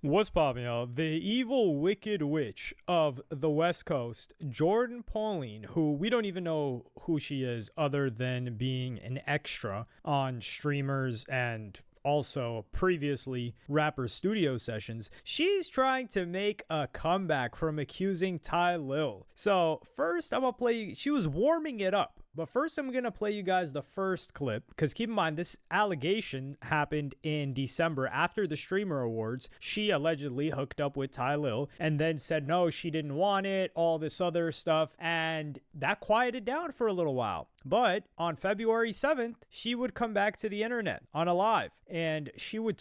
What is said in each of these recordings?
What's poppin', y'all? The evil, wicked witch of the West Coast, Jordan Pauline, who we don't even know who she is other than being an extra on streamers and also previously rapper studio sessions, she's trying to make a comeback from accusing Tylil. So first I'm gonna play, she was warming it up. But first, I'm going to play you guys the first clip, because keep in mind, this allegation happened in December after the Streamer Awards. She allegedly hooked up with Tylil and then said no, she didn't want it, all this other stuff, and that quieted down for a little while. But on February 7th, she would come back to the internet on a live, and she would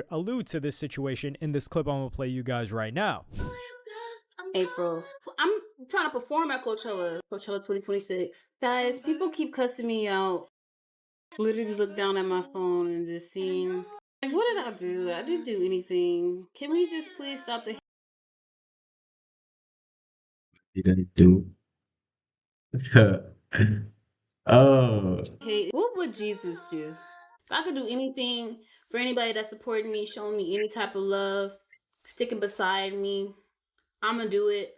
allude to this situation in this clip I'm going to play you guys right now. April. I'm trying to perform at Coachella 2026. Guys, people keep cussing me out. Literally look down at my phone and just seeing, like, what did I do? I didn't do anything. Can we just please stop the Didn't do. Oh, hate? What would Jesus do? If I could do anything for anybody that's supporting me, showing me any type of love, sticking beside me, I'm gonna do it.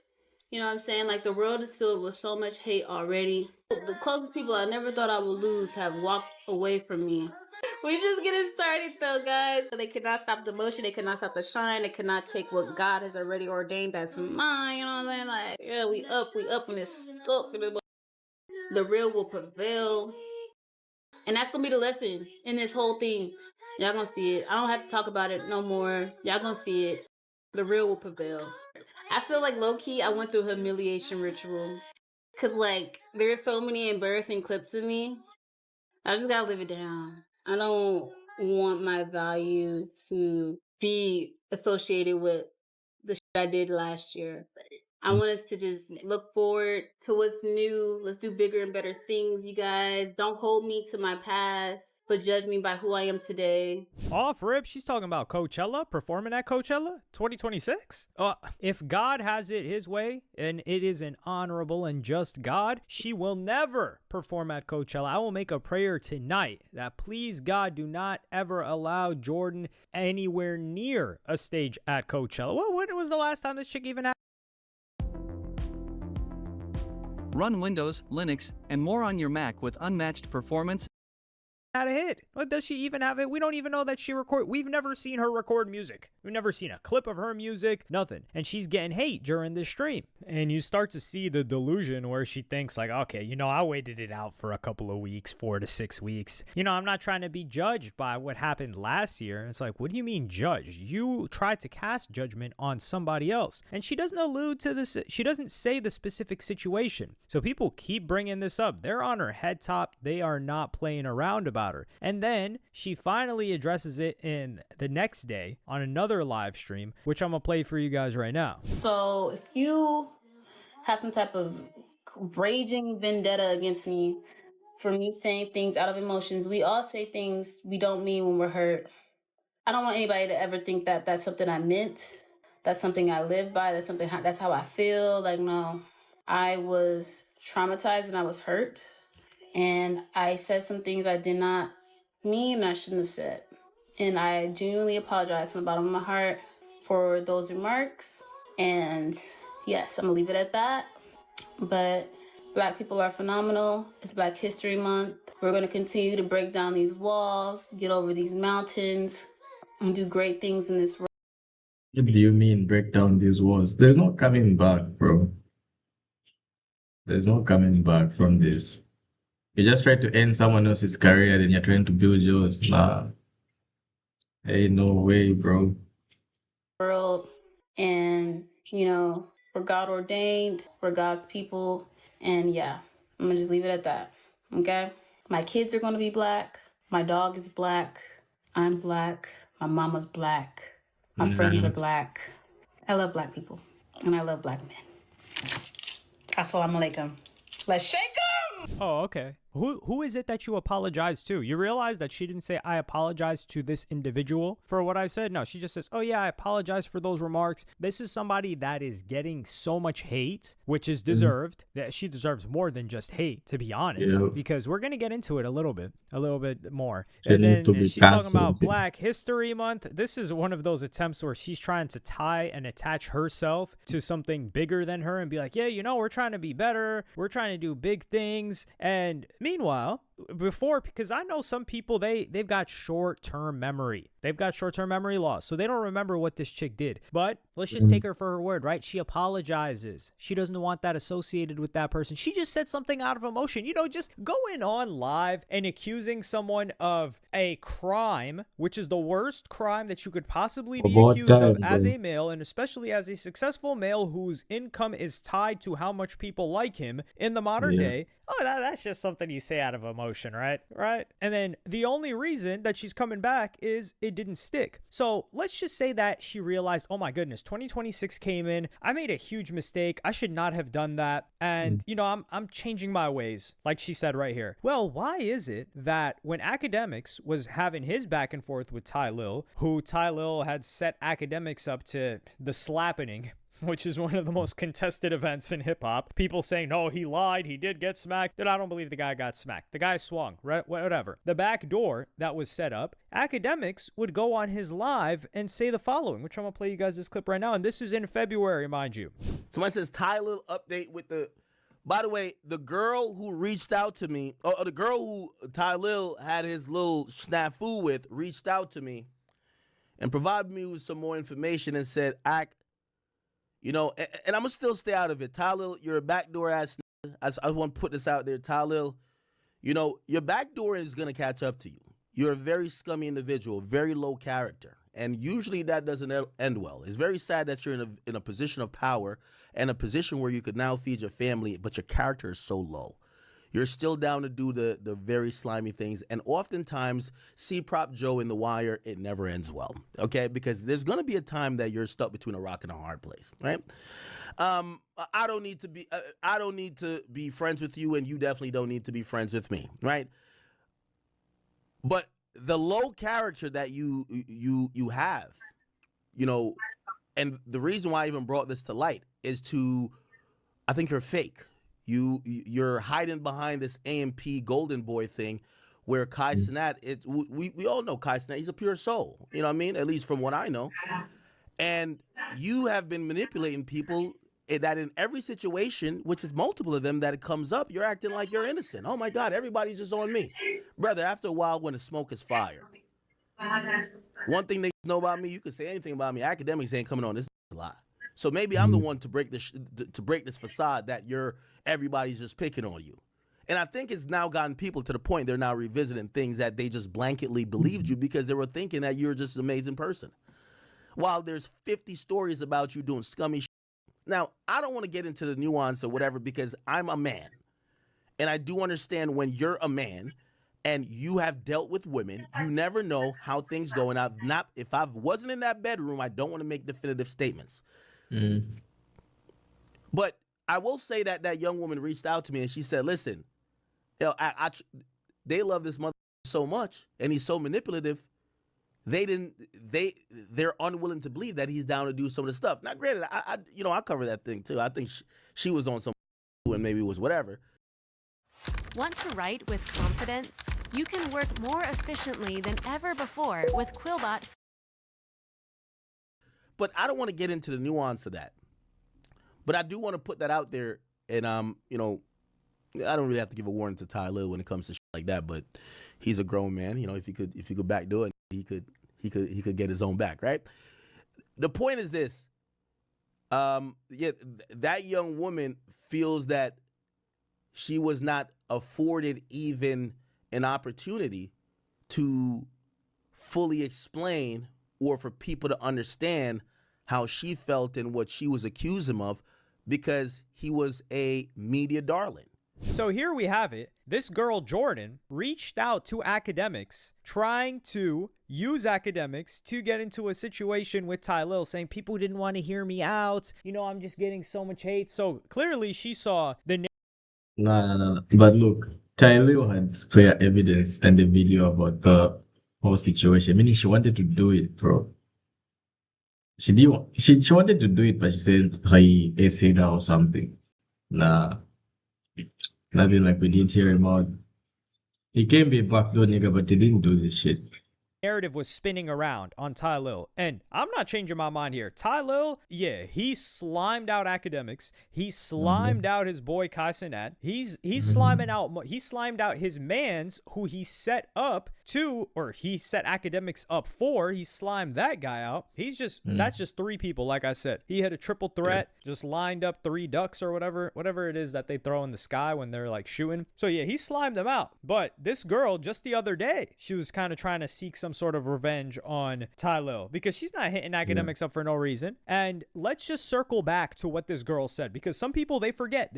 You know what I'm saying? Like, the world is filled with so much hate already. The closest people I never thought I would lose have walked away from me. We just getting started though, guys. They cannot stop the motion. They cannot stop the shine. They cannot take what God has already ordained that's mine. You know what I'm saying? Like, yeah, we up and it's stuck. The real will prevail. And that's gonna be the lesson in this whole thing. Y'all gonna see it. I don't have to talk about it no more. Y'all gonna see it. The real will prevail. I feel like low-key I went through a humiliation ritual. Cause like there's so many embarrassing clips of me. I just gotta live it down. I don't want my value to be associated with the shit I did last year. I want us to just look forward to what's new. Let's do bigger and better things, you guys. Don't hold me to my past, but judge me by who I am today. Off rip, she's talking about Coachella, performing at Coachella 2026. If God has it his way, and it is an honorable and just God, she will never perform at Coachella. I will make a prayer tonight that please God do not ever allow Jordan anywhere near a stage at Coachella. Well, when was the last time this chick even had? Run Windows, Linux, and more on your Mac with unmatched performance. Had a hit. What, does she even have it? We don't even know that she record. We've never seen her record music. We've never seen a clip of her music, nothing. And she's getting hate during this stream. And you start to see the delusion where she thinks like, okay, you know, I waited it out for a couple of weeks, 4 to 6 weeks. You know, I'm not trying to be judged by what happened last year. It's like, what do you mean judged? You tried to cast judgment on somebody else. And she doesn't allude to this. She doesn't say the specific situation. So people keep bringing this up. They're on her head top. They are not playing around about her. And then she finally addresses it in the next day on another live stream, which I'm gonna play for you guys right now. So if you have some type of raging vendetta against me for me saying things out of emotions, we all say things we don't mean when we're hurt. I don't want anybody to ever think that that's something I meant. That's something I live by. That's how I feel. Like, no, I was traumatized and I was hurt. And I said some things I did not mean and I shouldn't have said. And I genuinely apologize from the bottom of my heart for those remarks. And yes, I'm gonna leave it at that. But Black people are phenomenal. It's Black History Month. We're gonna continue to break down these walls, get over these mountains, and do great things in this world. what do you mean break down these walls? There's no coming back, bro. There's no coming back from this. You just try to end someone else's career, then you're trying to build yours. Nah. Hey, no way, bro. World, and you know, we're God ordained, we're God's people, and yeah, I'm gonna just leave it at that. Okay, my kids are gonna be Black, my dog is Black, I'm Black, my mama's Black, my friends are Black. I love Black people and I love Black men. Assalamu alaikum. Let's shake 'em. Oh, okay. who is it that you apologize to? You realize that she didn't say, I apologize to this individual for what I said. No, she just says, oh yeah, I apologize for those remarks. This is somebody that is getting so much hate, which is deserved. That she deserves more than just hate, to be honest, because we're going to get into it a little bit more. She And needs to then be she's talking about cancelled. Black History Month. This is one of those attempts where she's trying to tie and attach herself to something bigger than her and be like, yeah, you know, we're trying to be better. We're trying to do big things. And meanwhile, because I know some people, they've got short-term memory. They've got short-term memory loss, so they don't remember what this chick did. But let's just take her for her word, right? She apologizes. She doesn't want that associated with that person. She just said something out of emotion. You know, just going on live and accusing someone of a crime, which is the worst crime that you could possibly be accused of as a male, and especially as a successful male whose income is tied to how much people like him in the modern day. Oh, that's just something you say out of emotion, right? Right? And then the only reason that she's coming back is it didn't stick. So let's just say that she realized, oh my goodness, 2026 came in. I made a huge mistake. I should not have done that. And, you know, I'm changing my ways, like she said right here. Well, why is it that when Akademiks was having his back and forth with Tylil, who Tylil had set Akademiks up to the slappening, which is one of the most contested events in hip-hop. People saying, no, he lied, he did get smacked. Dude, I don't believe the guy got smacked. The guy swung, right? Whatever. The back door that was set up, Akademiks would go on his live and say the following, which I'm going to play you guys this clip right now, and this is in February, mind you. Somebody says, Tylil update with the... By the way, the girl who reached out to me, or the girl who Tylil had his little snafu with, reached out to me and provided me with some more information and said, you know, and I'm going to still stay out of it. Tylil, you're a backdoor ass. I want to put this out there. Tylil, you know, your backdoor is going to catch up to you. You're a very scummy individual, very low character. And usually that doesn't end well. It's very sad that you're in a position of power and a position where you could now feed your family, but your character is so low. You're still down to do the very slimy things. And oftentimes, C-Prop Joe in The Wire, it never ends well, okay? Because there's going to be a time that you're stuck between a rock and a hard place, right? I don't need to be friends with you, and you definitely don't need to be friends with me, right? But the low character that you have, you know, and the reason why I even brought this to light is I think you're fake. You're hiding behind this AMP Golden Boy thing where Kai Cenat, we all know Kai Cenat, he's a pure soul, you know what I mean? At least from what I know. And you have been manipulating people that in every situation, which is multiple of them, that it comes up, you're acting like you're innocent. Oh my God, everybody's just on me. Brother, after a while, when the smoke is fire. One thing they know about me, you can say anything about me, Akademiks ain't coming on this a lot. So maybe I'm the one to break this facade that everybody's just picking on you. And I think it's now gotten people to the point they're now revisiting things that they just blanketly believed you because they were thinking that you're just an amazing person. While there's 50 stories about you doing scummy shit. Now, I don't want to get into the nuance or whatever because I'm a man. And I do understand when you're a man and you have dealt with women, you never know how things go. And if I wasn't in that bedroom, I don't want to make definitive statements. But I will say that that young woman reached out to me and she said, listen, you know, they love this mother so much and he's so manipulative. They're unwilling to believe that he's down to do some of the stuff. Now, granted, I cover that thing too. I think she was on some and maybe it was whatever. Want to write with confidence? You can work more efficiently than ever before with Quillbot. But I don't want to get into the nuance of that. But I do want to put that out there, and you know, I don't really have to give a warning to Tylil when it comes to shit like that. But he's a grown man. You know, if he could backdo it, he could get his own back, right? The point is this: that young woman feels that she was not afforded even an opportunity to fully explain or for people to understand how she felt and what she was accused him of because he was a media darling. So here we have it. This girl, Jordan, reached out to Akademiks, trying to use Akademiks to get into a situation with Tylil, saying people didn't want to hear me out. You know, I'm just getting so much hate. So clearly she saw the... No. But look, Tylil had clear evidence and the video about the whole situation. Meaning she wanted to do it, bro. She didn't. She wanted to do it, but she said he said or something. Nah, nothing like we didn't hear about. He can be a backdoor nigga, but he didn't do this shit. Narrative was spinning around on Tylil, and I'm not changing my mind here. Tylil, yeah, he slimed out Akademiks. He slimed out his boy Kai Cenat. He's sliming out. He slimed out his mans who he set up to, or he set Akademiks up for. He slimed that guy out. He's just that's just 3 people. Like I said, he had a triple threat, just lined up 3 ducks or whatever it is that they throw in the sky when they're like shooting. So yeah, he slimed them out. But this girl, just the other day, she was kind of trying to seek some sort of revenge on Tylil because she's not hitting Akademiks up for no reason. And let's just circle back to what this girl said, because some people, they forget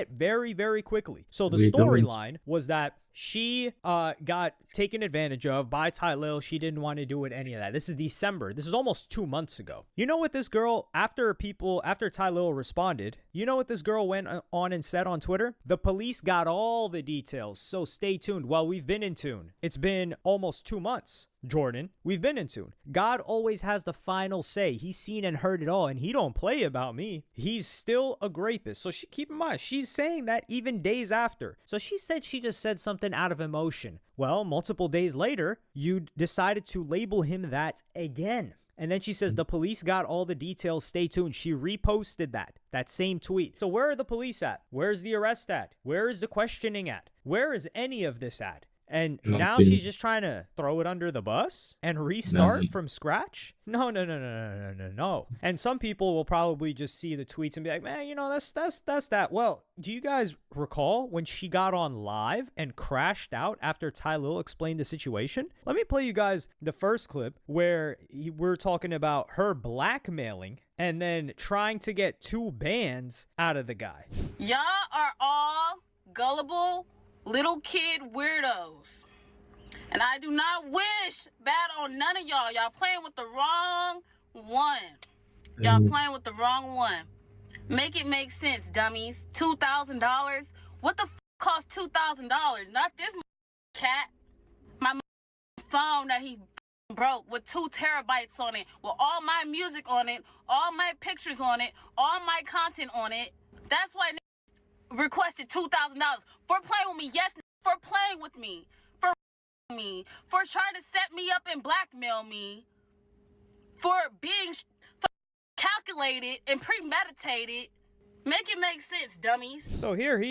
very, very quickly. So the storyline was that she got taken advantage of by Tylil. She didn't want to do it, any of that. This is December. This is almost 2 months ago. You know what this girl, after Tylil responded, you know what this girl went on and said on Twitter? The police got all the details, so stay tuned. Well, we've been in tune. It's been almost 2 months. Jordan, we've been in tune. God always has the final say. He's seen and heard it all, and he don't play about me. He's still a rapist. So keep in mind, she's saying that even days after. So she said she just said something out of emotion. Well, multiple days later, you decided to label him that again. And then she says the police got all the details. Stay tuned. She reposted that same tweet. So where are the police at? Where's the arrest at? Where is the questioning at? Where is any of this at? And now she's just trying to throw it under the bus and restart from scratch? No. And some people will probably just see the tweets and be like, man, you know, that's that. Well, do you guys recall when she got on live and crashed out after Tylil explained the situation? Let me play you guys the first clip where we're talking about her blackmailing and then trying to get 2 bands out of the guy. Y'all are all gullible little kid weirdos. And I do not wish bad on none of y'all. Y'all playing with the wrong one. Y'all playing with the wrong one. Make it make sense, dummies. $2,000? What the cost $2,000? Not this cat. My phone that he broke with 2 terabytes on it, with all my music on it, all my pictures on it, all my content on it. That's why requested $2,000 for playing with me. Yes, for playing with me, for trying to set me up and blackmail me, for being calculated and premeditated. Make it make sense, dummies. So here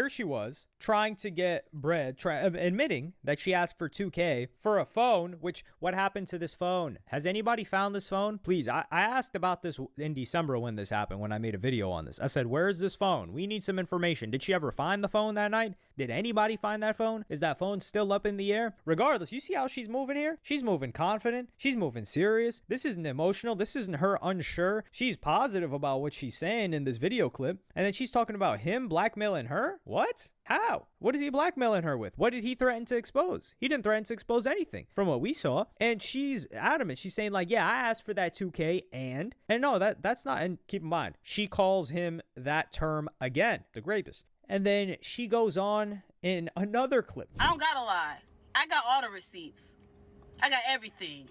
she was trying to get bread, admitting that she asked for $2K for a phone, which, what happened to this phone? Has anybody found this phone? Please, I asked about this in December when this happened, when I made a video on this. I said, where is this phone? We need some information. Did she ever find the phone that night? Did anybody find that phone? Is that phone still up in the air? Regardless, you see how she's moving here? She's moving confident. She's moving serious. This isn't emotional. This isn't her unsure. She's positive about what she's saying in this video clip. And then she's talking about him blackmailing her? What? How? What is he blackmailing her with? What did he threaten to expose? He didn't threaten to expose anything from what we saw. And she's adamant. She's saying like, yeah, I asked for that 2K and no, that's not, and keep in mind, she calls him that term again, the rapist. And then she goes on in another clip. I don't gotta lie. I got all the receipts. I got everything.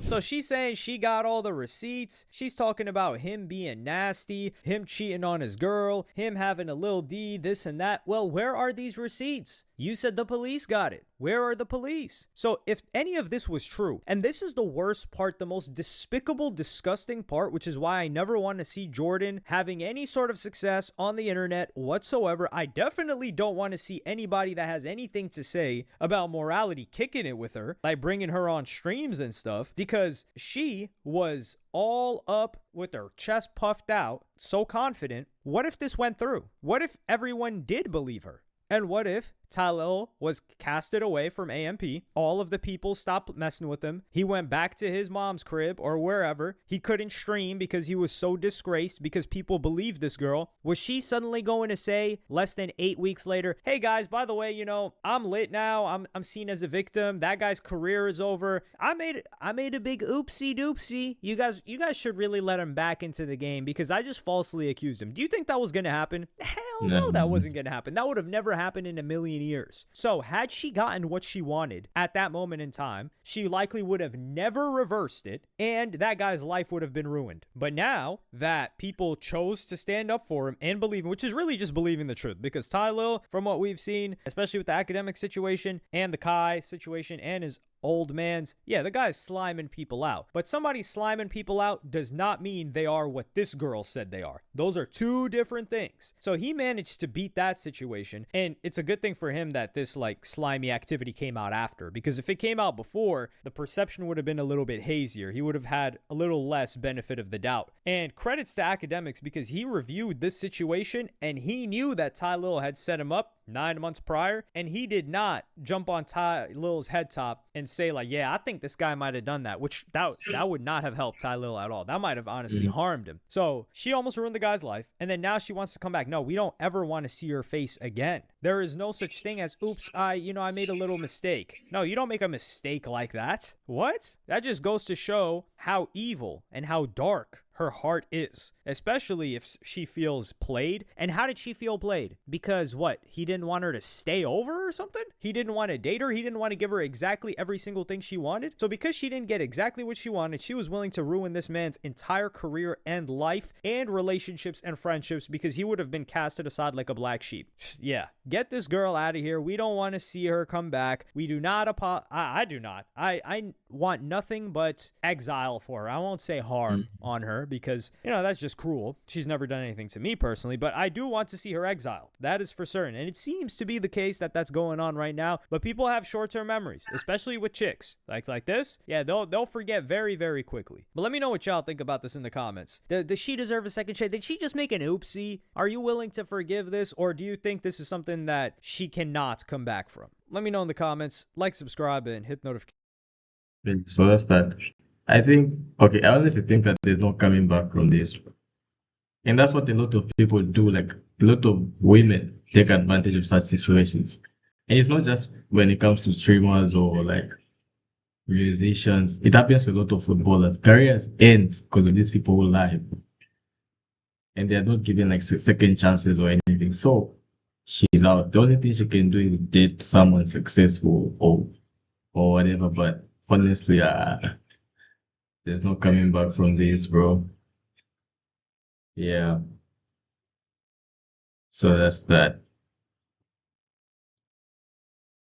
So she's saying she got all the receipts. She's talking about him being nasty, him cheating on his girl, him having a little D, this and that. Well, where are these receipts? You said the police got it. Where are the police? So if any of this was true, and this is the worst part, the most despicable, disgusting part, which is why I never want to see Jordan having any sort of success on the internet whatsoever. I definitely don't want to see anybody that has anything to say about morality kicking it with her, like bringing her on streams and stuff, because she was all up with her chest puffed out, so confident. What if this went through? What if everyone did believe her? And what if Tylil was casted away from AMP? All of the people stopped messing with him. He went back to his mom's crib or wherever. He couldn't stream because he was so disgraced because people believed this girl. Was she suddenly going to say less than 8 weeks later, hey guys, by the way, you know, I'm lit now. I'm seen as a victim. That guy's career is over. I made a big oopsie doopsie. You guys should really let him back into the game because I just falsely accused him. Do you think that was going to happen? Hell no, that wasn't going to happen. That would have never happened in a million million years. So had she gotten what she wanted at that moment in time, she likely would have never reversed it, and that guy's life would have been ruined. But now that people chose to stand up for him and believe him, which is really just believing the truth, because Tylil, from what we've seen, especially with the academic situation and the Kai situation and his old man's, yeah, the guy's sliming people out. But somebody sliming people out does not mean they are what this girl said they are. Those are two different things. So he managed to beat that situation, and it's a good thing for him that this like slimy activity came out after, because if it came out before, the perception would have been a little bit hazier. He would have had a little less benefit of the doubt. And credits to Akademiks, because he reviewed this situation and he knew that Tylil had set him up 9 months prior, and he did not jump on Tylil's head top and say like, yeah, I think this guy might have done that, which that would not have helped Tylil at all. That might have honestly harmed him. So she almost ruined the guy's life, and then now she wants to come back. No, we don't ever want to see her face again. There is no such thing as, oops, I made a little mistake. No, you don't make a mistake like that. What? That just goes to show how evil and how dark her heart is, especially if she feels played. And how did she feel played? Because what? He didn't want her to stay over or something? He didn't want to date her? He didn't want to give her exactly every single thing she wanted? So because she didn't get exactly what she wanted, she was willing to ruin this man's entire career and life and relationships and friendships, because he would have been casted aside like a black sheep. Yeah, get this girl out of here. We don't want to see her come back. We do not I do not. I want nothing but exile for her. I won't say harm on her, because, that's just cruel. She's never done anything to me personally, but I do want to see her exiled. That is for certain. And it seems to be the case that that's going on right now. But people have short-term memories, especially with chicks like this. Yeah, they'll forget very, very quickly. But let me know what y'all think about this in the comments. Does she deserve a second chance? Did she just make an oopsie? Are you willing to forgive this, or do you think this is something that she cannot come back from? Let me know in the comments. Like, subscribe, and hit notification. So that's that. I honestly think that there's no coming back from this. And that's what a lot of people do. Like, a lot of women take advantage of such situations. And it's not just when it comes to streamers or like musicians. It happens with a lot of footballers. Careers ends because of these people who lie. And they are not given like second chances or anything. So she's out. The only thing she can do is date someone successful or whatever. But honestly, there's no coming back from this, bro. Yeah. So that's that.